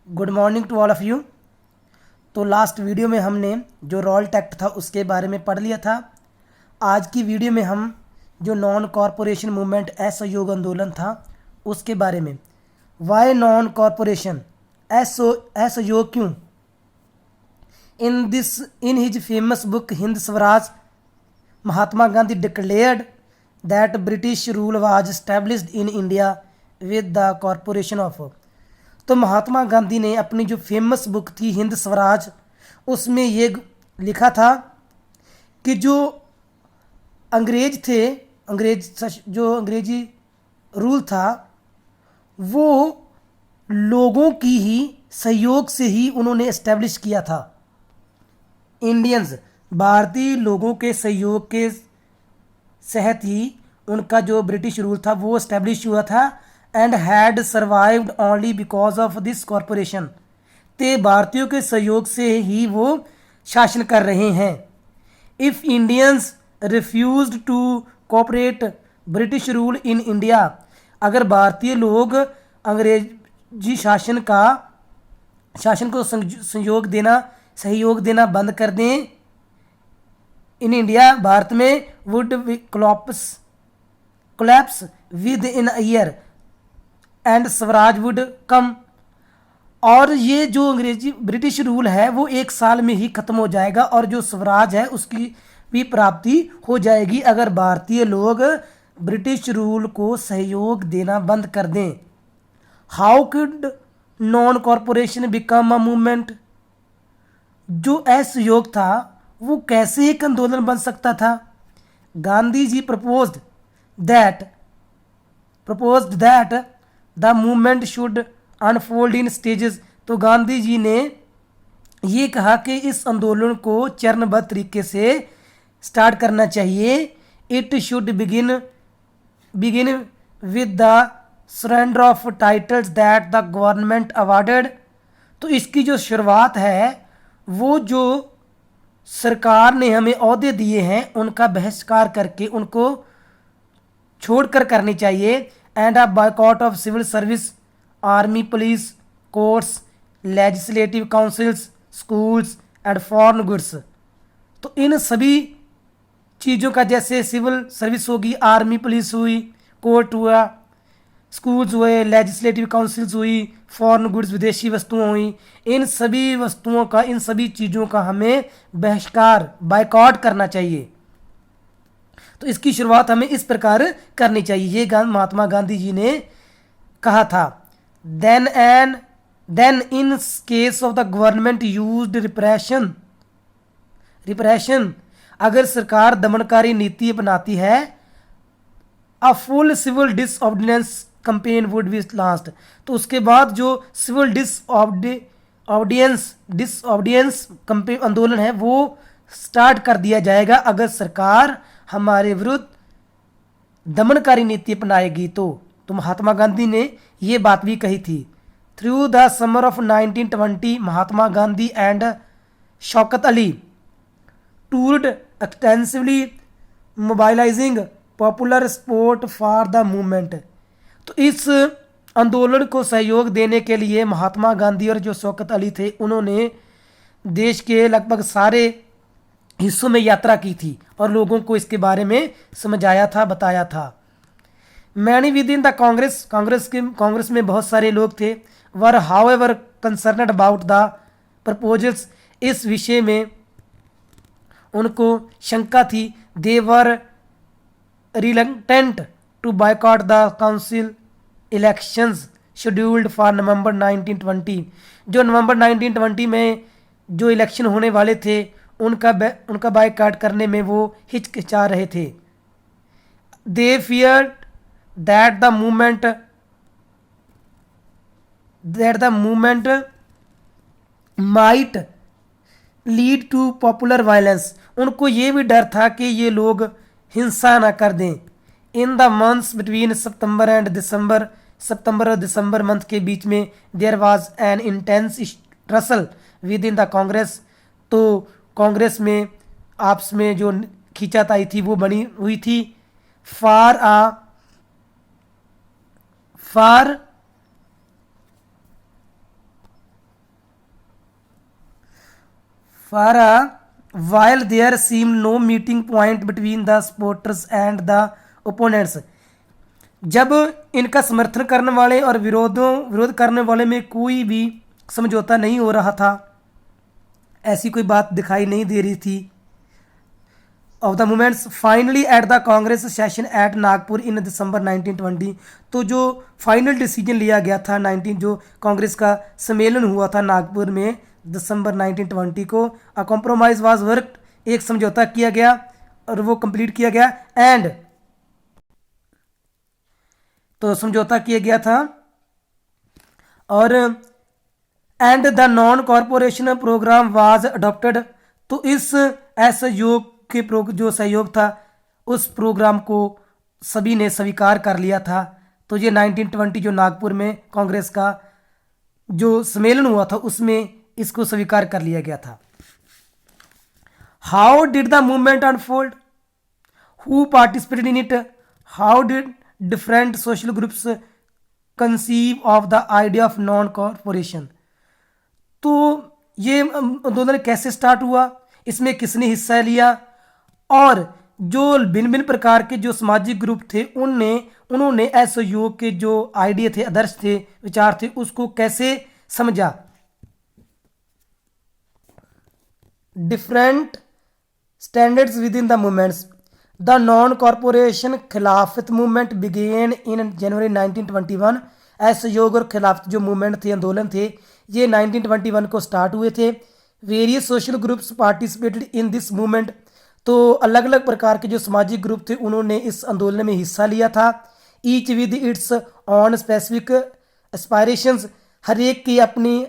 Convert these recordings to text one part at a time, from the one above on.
Good morning to all of you. तो last video में हमने जो रॉल्ट एक्ट था उसके बारे में पढ़ लिया था। आज की वीडियो में हम जो नॉन कॉरपोरेशन मूवमेंट असहयोग आंदोलन था उसके बारे में, वाई नॉन कॉरपोरेशन, असहयोग क्यों। In his famous book Hind Swaraj, Mahatma Gandhi declared that British rule was established in India with the corporation of. तो महात्मा गांधी ने अपनी जो फेमस बुक थी हिंद स्वराज, उसमें ये लिखा था कि जो अंग्रेज थे, जो अंग्रेजी रूल था वो लोगों की ही सहयोग से ही उन्होंने एस्टेब्लिश किया था। इंडियंस, भारतीय लोगों के सहयोग के सहत ही उनका जो ब्रिटिश रूल था वो एस्टेब्लिश हुआ था and had survived only because of this corporation. ते भारतीयों के सहयोग से ही वो शासन कर रहे हैं। If Indians refused to cooperate British rule in India, अगर भारतीय लोग अंग्रेजी शासन को सहयोग देना बंद कर दें इन इंडिया, भारत में, would collapse with in year and Swaraj would come. और ये जो अंग्रेजी ब्रिटिश रूल है वो एक साल में ही खत्म हो जाएगा और जो स्वराज है उसकी भी प्राप्ति हो जाएगी अगर भारतीय लोग ब्रिटिश रूल को सहयोग देना बंद कर दें। How could non corporation become a movement. जो असहयोग था वो कैसे एक आंदोलन बन सकता था। Gandhi ji proposed that the movement should unfold in stages. तो गांधी जी ने ये कहा कि इस आंदोलन को चरणबद्ध तरीके से स्टार्ट करना चाहिए। It should begin with the surrender of titles that the government awarded. तो इसकी जो शुरुआत है वो जो सरकार ने हमें ओहदे दिए हैं उनका बहिष्कार करके उनको छोड़कर करनी चाहिए। And a boycott of civil service, army, police, courts, legislative councils, schools and foreign goods. तो इन सभी चीज़ों का, जैसे सिविल सर्विस होगी, आर्मी पुलिस हुई, कोर्ट हुआ, स्कूल्स हुए, लेजिस्लेटिव काउंसिल्स हुई, फॉरेन गुड्स विदेशी वस्तुएं हुई, इन सभी चीज़ों का हमें बहिष्कार, बायकॉट करना चाहिए। तो इसकी शुरुआत हमें इस प्रकार करनी चाहिए, ये महात्मा गांधी जी ने कहा था। Then in case of the government used repression, अगर सरकार दमनकारी नीति अपनाती है, a full civil disobedience campaign would be last. तो उसके बाद जो सिविल डिसऑर्डिनेंस कंपेन आंदोलन है वो स्टार्ट कर दिया जाएगा अगर सरकार हमारे विरुद्ध दमनकारी नीति अपनाएगी। तो महात्मा गांधी ने ये बात भी कही थी। Through the summer of 1920 Mahatma Gandhi and Shaukat Ali toured extensively mobilising popular support for the movement. तो इस आंदोलन को सहयोग देने के लिए महात्मा गांधी और जो शौकत अली थे उन्होंने देश के लगभग सारे हिस्सों में यात्रा की थी और लोगों को इसके बारे में समझाया था, बताया था। Many within the Congress में बहुत सारे लोग थे, were however concerned about the proposals, इस विषय में उनको शंका थी। They were reluctant to boycott the council elections scheduled for November 1920। जो नवंबर 1920 में जो इलेक्शन होने वाले थे उनका बायकॉट करने में वो हिचकिचा रहे थे। They feared that the movement might lead to popular violence. उनको ये भी डर था कि ये लोग हिंसा ना कर दें। इन द मंथ्स बिटवीन सितंबर और दिसंबर मंथ के बीच में there was an intense tussle within the Congress. तो कांग्रेस में आपस में जो खींचाताई थी वो बनी हुई थी। For For a while there seemed no meeting point between the supporters and the opponents. जब इनका समर्थन करने वाले और विरोध करने वाले में कोई भी समझौता नहीं हो रहा था, ऐसी कोई बात दिखाई नहीं दे रही थी. Of the movements finally at the Congress session at Nagpur in December 1920. तो जो फाइनल डिसीजन लिया गया था 19 जो कांग्रेस का सम्मेलन हुआ था नागपुर में दिसंबर 1920 को, अ कॉम्प्रोमाइज वाज वर्क, एक समझौता किया गया और वो कंप्लीट किया गया. एंड तो समझौता किया गया था और and the non cooperation programme was adopted. तो इस असहयोग के जो सहयोग था उस प्रोग्राम को सभी ने स्वीकार कर लिया था. तो ये 1920 जो नागपुर में कांग्रेस का जो सम्मेलन हुआ था उसमें इसको स्वीकार कर लिया गया था. How did the movement unfold, who participated in it, how did different social groups conceive of the idea of non corporation. तो ये आंदोलन कैसे स्टार्ट हुआ, इसमें किसने हिस्सा लिया और जो भिन्न भिन्न प्रकार के जो सामाजिक ग्रुप थे उन्होंने असहयोग के जो आइडिया थे, आदर्श थे, विचार थे, उसको कैसे समझा. Different standards with in the movements. The non corporation खिलाफत मूवमेंट बिगेन इन जनवरी 1921. असहयोग और खिलाफत जो मूवमेंट थे, आंदोलन थे, ये 1921 को स्टार्ट हुए थे. Various social groups participated in this movement. तो अलग अलग प्रकार के जो सामाजिक ग्रुप थे उन्होंने इस आंदोलन में हिस्सा लिया था. Each with its own specific aspirations, हर एक की अपनी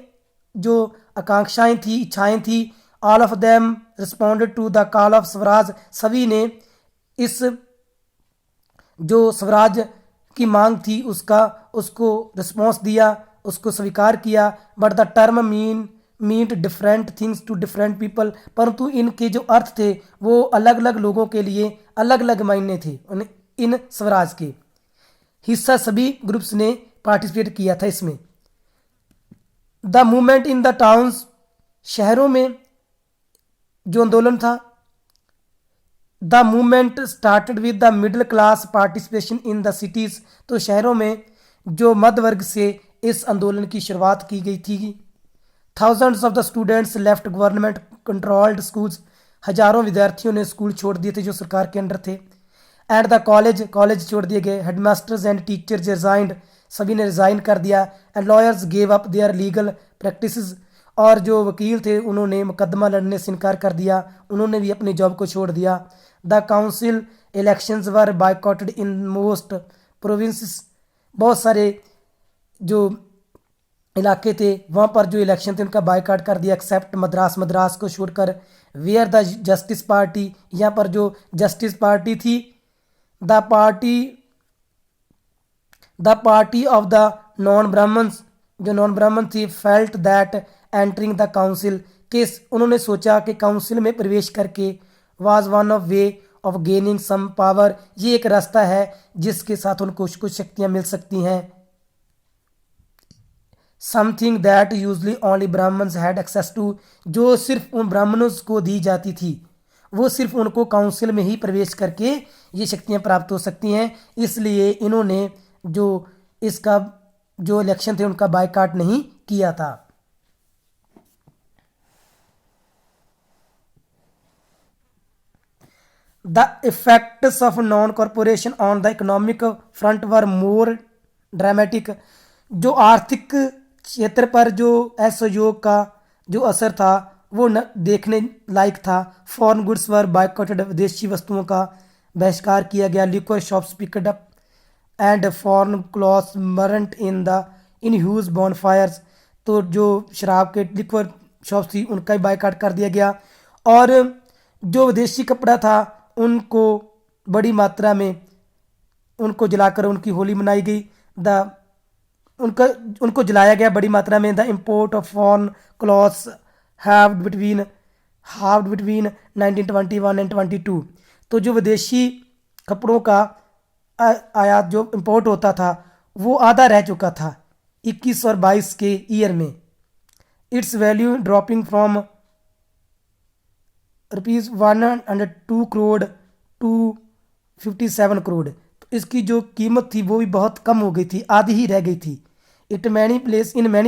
जो आकांक्षाएं थी, इच्छाएं थी. All of them responded to the call of Swaraj, सभी ने इस जो स्वराज की मांग थी उसको रिस्पॉन्स दिया, उसको स्वीकार किया. But the term meant different things to different people, परंतु इनके जो अर्थ थे वो अलग अलग लोगों के लिए अलग अलग मायने थे इन स्वराज के. हिस्सा सभी ग्रुप्स ने पार्टिसिपेट किया था इसमें. The movement in the towns, शहरों में जो आंदोलन था. The movement started with the middle class participation in the cities. तो शहरों में जो मध्य वर्ग से इस आंदोलन की शुरुआत की गई थी. Thousands of the students left government controlled schools, हजारों विद्यार्थियों ने स्कूल छोड़ दिए थे जो सरकार के अंडर थे. एंड द कॉलेज छोड़ दिए गए. हेडमास्टर्स एंड टीचर्स रिजाइंड, सभी ने रिजाइन कर दिया. And lawyers gave up their legal practices, और जो वकील थे उन्होंने मुकदमा लड़ने से इनकार कर दिया, उन्होंने भी अपनी जॉब को छोड़ दिया. The council elections were बायकॉटेड in most provinces, बहुत सारे जो इलाके थे वहाँ पर जो इलेक्शन थे उनका बायकॉट कर दिया. एक्सेप्ट मद्रास को छोड़कर. वेयर द जस्टिस पार्टी, यहाँ पर जो जस्टिस पार्टी थी, the party of the non Brahmans, जो नॉन ब्राह्मण थी, felt that entering the council, केस उन्होंने सोचा कि काउंसिल में प्रवेश करके was one of way of gaining some power, ये एक रास्ता है जिसके साथ उनको कुछ शक्तियाँ मिल सकती हैं. Something that usually only Brahmans had access to, जो सिर्फ उन ब्राह्मणों को दी जाती थी, वो सिर्फ उनको काउंसिल में ही प्रवेश करके ये शक्तियाँ प्राप्त हो सकती हैं. इसलिए इन्होंने जो इसका जो इलेक्शन थे उनका बायकॉट नहीं किया था. The effects of non corporation on the economic front were more dramatic, जो आर्थिक क्षेत्र पर जो असहयोग का जो असर था वो देखने लायक था. फॉरेन गुड्स वर बायकॉटेड, विदेशी वस्तुओं का बहिष्कार किया गया. Liquor shops picked up and foreign clothes burned in huge bonfires, तो जो शराब के लिक्वर शॉप्स थी उनका भी बायकॉट कर दिया गया. और जो विदेशी कपड़ा था उनको बड़ी मात्रा में उनको जलाकर उनकी होली मनाई गई. उनको जलाया गया बड़ी मात्रा में. The import of foreign clothes halved between 1921 and 22. तो जो विदेशी कपड़ों का आयात जो इम्पोर्ट होता था वो आधा रह चुका था 21 और 22 के ईयर में. Its value dropping from ₹102 crore to 57 crore. तो इसकी जो कीमत थी वो भी बहुत कम हो गई थी, आधी ही रह गई थी। In many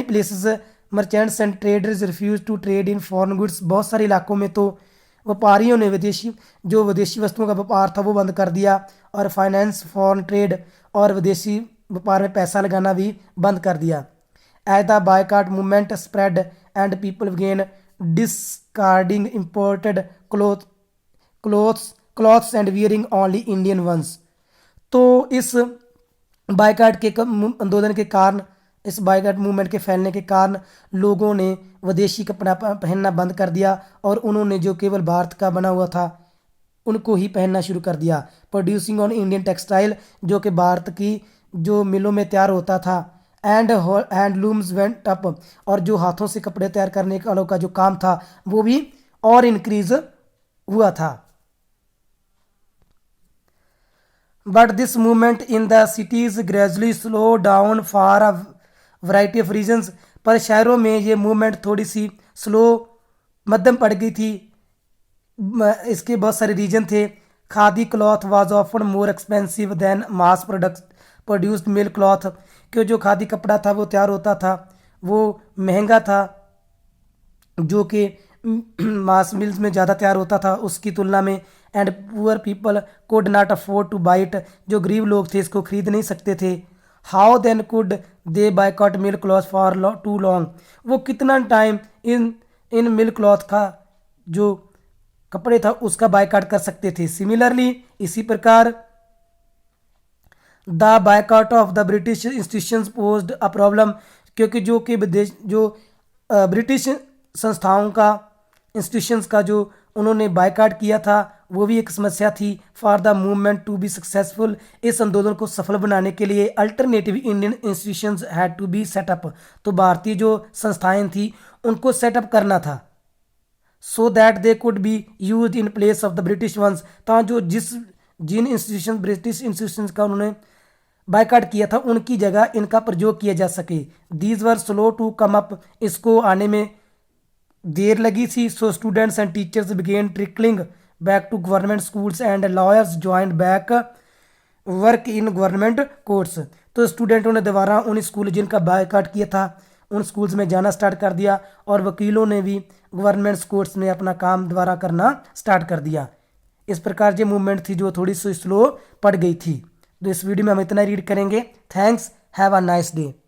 places merchants and traders refuse to trade in foreign goods. बहुत सारे इलाकों में तो व्यापारियों ने विदेशी वस्तुओं का व्यापार था वो बंद कर दिया, और फाइनेंस फॉरेन ट्रेड, और विदेशी व्यापार में पैसा लगाना भी बंद कर दिया। As the boycott movement spread and people began discarding imported clothes and wearing only Indian ones. तो इस बायकॉट के आंदोलन के कारण, इस बायकॉट मूवमेंट के फैलने के कारण लोगों ने विदेशी कपड़ा पहनना बंद कर दिया, और उन्होंने जो केवल भारत का बना हुआ था उनको ही पहनना शुरू कर दिया। प्रोड्यूसिंग ऑन इंडियन टेक्सटाइल, जो कि भारत की जो मिलों में तैयार होता था, एंड हैंडलूम्स वेंट अप, और जो हाथों से कपड़े तैयार करने वालों का जो काम था वो भी और इंक्रीज हुआ था। But this movement in the cities gradually slow down for a variety of reasons. पर शहरों में ये मूवमेंट थोड़ी सी स्लो, मध्यम पड़ गई थी। इसके बहुत सारे रीजन थे। Khadi cloth was often more expensive then mass produced mill cloth, कि जो खादी कपड़ा था वो तैयार होता था वो महंगा था, जो कि मास मिल्स में ज़्यादा तैयार होता था उसकी तुलना में। And poor people could not afford to buy it, जो गरीब लोग थे इसको खरीद नहीं सकते थे। How then could they boycott mill cloth for too long, वो कितना टाइम इन मिल क्लॉथ का जो कपड़े था उसका बायकॉट कर सकते थे। सिमिलरली इसी प्रकार the boycott of the British institutions posed a problem, क्योंकि जो कि विदेश जो ब्रिटिश संस्थाओं का, इंस्टीट्यूशंस का जो उन्होंने बायकॉट किया था वो भी एक समस्या थी। For the movement to be successful, इस आंदोलन को सफल बनाने के लिए alternative Indian institutions had to be set up, तो भारतीय जो संस्थाएं थी उनको सेटअप करना था। So that they could be use in place of the British ones, जो जिन इंस्टीट्यूशन ब्रिटिश इंस्टीट्यूशंस का उन्होंने बायकॉट किया था उनकी जगह इनका प्रयोग किया जा सके। These were slow to come up, इसको आने में देर लगी थी। So students and teachers began trickling back to government schools and lawyers joined back work in government courts, तो स्टूडेंटों ने दोबारा उन स्कूल जिनका बायकॉट किया था उन स्कूल्स में जाना स्टार्ट कर दिया, और वकीलों ने भी गवर्नमेंट कोर्ट्स में अपना काम दोबारा करना स्टार्ट कर दिया। इस प्रकार ये मूवमेंट थी जो थोड़ी सी स्लो पड़ गई थी। तो इस वीडियो में हम इतना रीड करेंगे। Thanks, have a nice day.